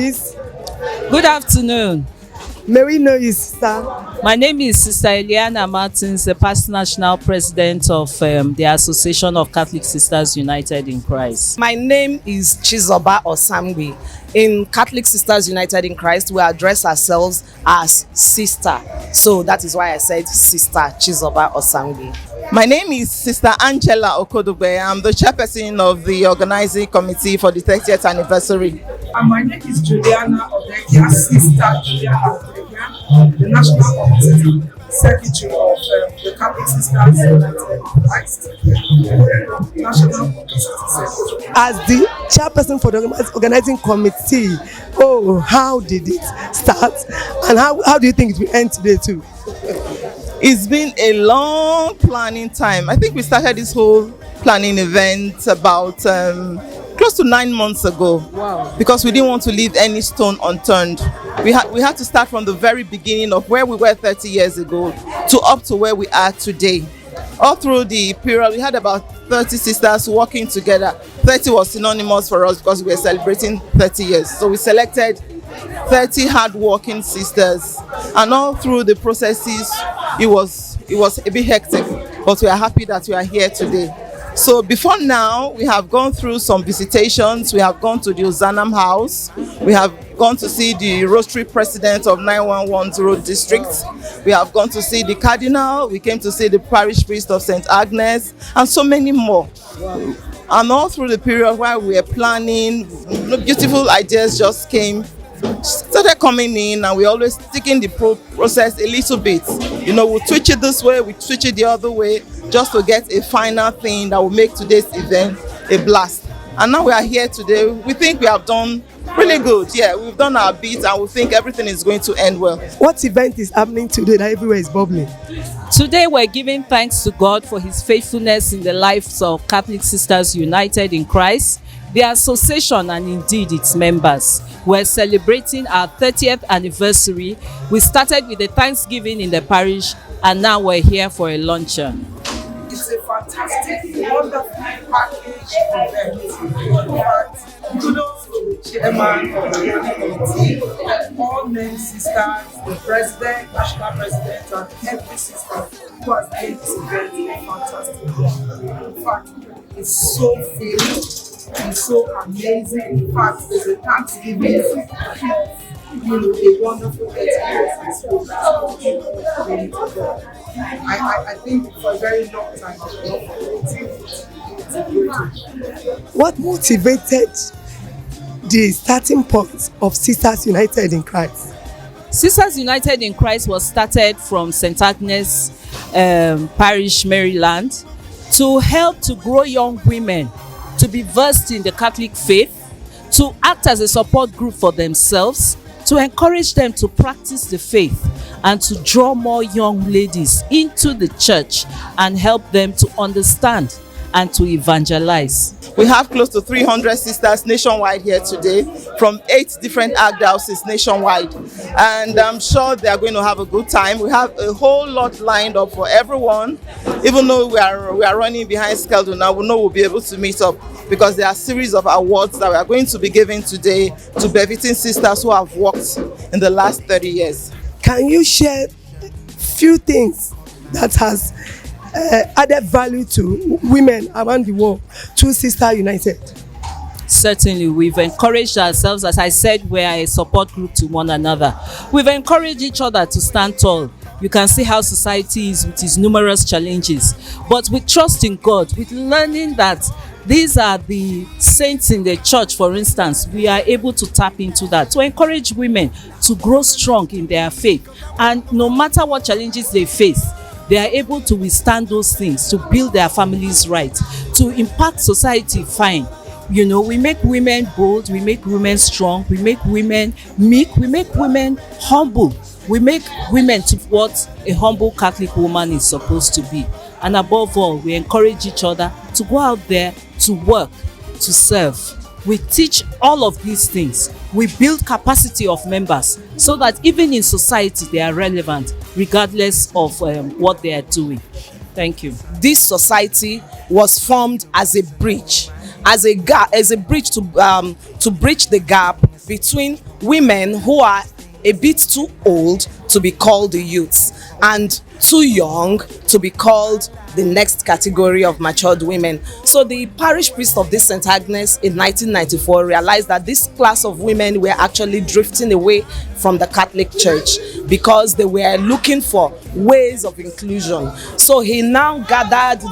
miss? Good afternoon. May we know you, sister? My name is Sister Eliana Martins, the past national president of the Association of Catholic Sisters United in Christ. My name is Chizoba Osambi. In Catholic Sisters United in Christ, we address ourselves as sister. So that is why I said Sister Chizoba Osambi. My name is Sister Angela Okodugbe. I'm the chairperson of the organizing committee for the 30th anniversary. And my name is Juliana Odekia, Sister Juliana Odekia, the National Committee Secretary of the Catholic Sisters United in Christ. National Committee Secretary. As the chairperson for the organizing committee, how did it start? And how do you think it will end today too? It's been a long planning time. I think we started this whole planning event about close to 9 months ago. Wow. Because we didn't want to leave any stone unturned. We had to start from the very beginning of where we were 30 years ago to up to where we are today. All through the period, we had about 30 sisters working together. 30 was synonymous for us because we were celebrating 30 years. So we selected 30 hard-working sisters, and all through the processes, it was a bit hectic, but we are happy that we are here today. So before now, we have gone through some visitations. We have gone to the Ozanam House. We have gone to see the Rotary President of 9110 District. We have gone to see the Cardinal. We came to see the Parish Priest of St. Agnes, and so many more. Wow. And all through the period while we were planning, beautiful ideas just started coming in, and we're always taking the process a little bit. You know, we'll switch it this way, we switch it the other way, just to get a final thing that will make today's event a blast. And now we are here today. We think we have done really good. Yeah, we've done our bit, and we think everything is going to end well. What event is happening today that everywhere is bubbling? Today we're giving thanks to God for his faithfulness in the lives of Catholic Sisters United in Christ, the association, and indeed its members. We're celebrating our 30th anniversary. We started with a Thanksgiving in the parish, and now we're here for a luncheon. It's a fantastic, wonderful package event. Kudos to the chairman of the committee, all named sisters, the president, national president, and every sister who has made this event a fantastic one. In fact, it's so filled. It's so amazing. In fact, there's a Thanksgiving, a wonderful experience. I think for a very long time, What motivated the starting point of Sisters United in Christ? Sisters United in Christ was started from St. Agnes Parish, Maryland, to help to grow young women to be versed in the Catholic faith, to act as a support group for themselves, to encourage them to practice the faith, and to draw more young ladies into the church and help them to understand and to evangelize. We have close to 300 sisters nationwide here today from 8 different archdioceses nationwide, and I'm sure they are going to have a good time. We have a whole lot lined up for everyone. Even though we are running behind schedule now, we know we'll be able to meet up, because there are a series of awards that we are going to be giving today to benefiting sisters who have worked in the last 30 years. Can you share a few things that has added value to women around the world through Sister United? Certainly, we've encouraged ourselves. As I said, we are a support group to one another. We've encouraged each other to stand tall. You can see how society is with its numerous challenges, but with trust in God, with learning that these are the saints in the church, for instance, we are able to tap into that to encourage women to grow strong in their faith, and no matter what challenges they face, they are able to withstand those things, to build their families right, to impact society fine. You know, we make women bold, we make women strong, we make women meek, we make women humble, we make women to what a humble Catholic woman is supposed to be. And above all, we encourage each other to go out there to work, to serve. We teach all of these things. We build capacity of members so that even in society they are relevant regardless of what they are doing. Thank you. This society was formed as a bridge, as a bridge to bridge the gap between women who are a bit too old to be called the youths and too young to be called the next category of matured women. So the parish priest of this St. Agnes in 1994 realized that this class of women were actually drifting away from the Catholic Church because they were looking for ways of inclusion. So he now gathered